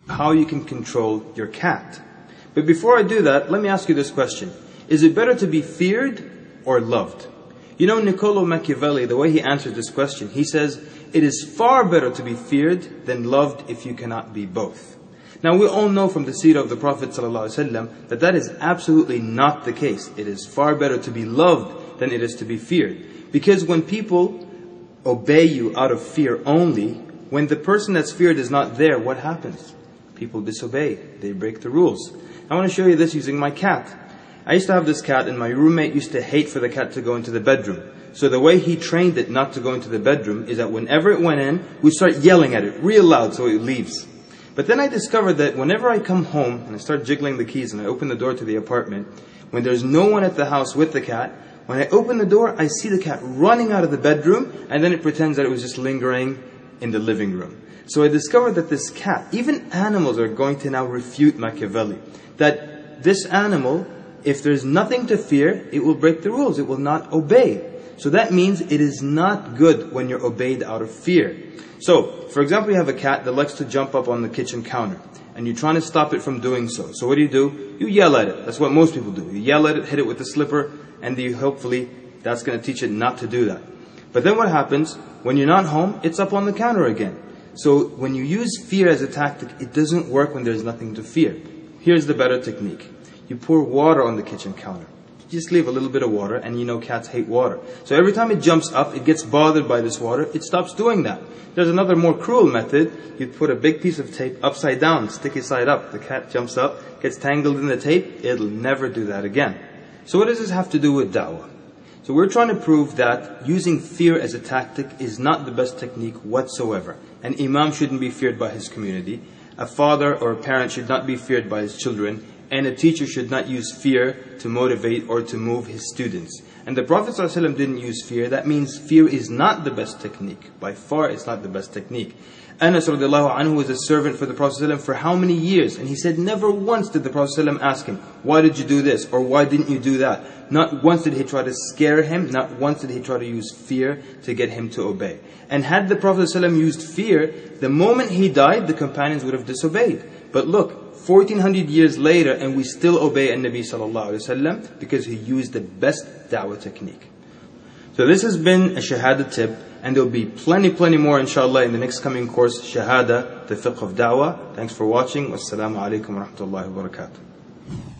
how you can control your cat. But before I do that, let me ask you this question. Is it better to be feared or loved? You know, Niccolo Machiavelli, the way he answers this question, he says, it is far better to be feared than loved if you cannot be both. Now we all know from the seerah of the Prophet ﷺ that that is absolutely not the case. It is far better to be loved than it is to be feared. Because when people obey you out of fear only, when the person that's feared is not there, what happens? People disobey. They break the rules. I want to show you this using my cat. I used to have this cat and my roommate used to hate for the cat to go into the bedroom. So the way he trained it not to go into the bedroom is that whenever it went in, we'd start yelling at it real loud so it leaves. But then I discovered that whenever I come home and I start jiggling the keys and I open the door to the apartment, when there's no one at the house with the cat, when I open the door, I see the cat running out of the bedroom and then it pretends that it was just lingering in the living room. So I discovered that this cat, even animals are going to now refute Machiavelli. That this animal, if there's nothing to fear, it will break the rules. It will not obey. So that means it is not good when you're obeyed out of fear. So, for example, you have a cat that likes to jump up on the kitchen counter and you're trying to stop it from doing so. So what do? You yell at it. That's what most people do. You yell at it, hit it with a slipper, and hopefully that's going to teach it not to do that. But then what happens? When you're not home, it's up on the counter again. So when you use fear as a tactic, it doesn't work when there's nothing to fear. Here's the better technique. You pour water on the kitchen counter. You just leave a little bit of water, and you know cats hate water. So every time it jumps up, it gets bothered by this water, it stops doing that. There's another more cruel method. You put a big piece of tape upside down, sticky side up. The cat jumps up, gets tangled in the tape, it'll never do that again. So what does this have to do with da'wah? So we're trying to prove that using fear as a tactic is not the best technique whatsoever. An imam shouldn't be feared by his community. A father or a parent should not be feared by his children. And a teacher should not use fear to motivate or to move his students. And the Prophet ﷺ didn't use fear. That means fear is not the best technique. By far, it's not the best technique. Anas radiallahu anhu was a servant for the Prophet ﷺ for how many years? And he said never once did the Prophet ﷺ ask him, why did you do this? Or why didn't you do that? Not once did he try to scare him. Not once did he try to use fear to get him to obey. And had the Prophet ﷺ used fear, the moment he died, the companions would have disobeyed. But look, 1400 years later, and we still obey An-Nabi sallallahu alaihi wasallam because he used the best da'wah technique. So this has been a Shahada tip, and there will be plenty more inshallah in the next coming course, Shahada, the fiqh of da'wah. Thanks for watching. Wassalamu alaikum wa rahmatullahi wa barakatuh.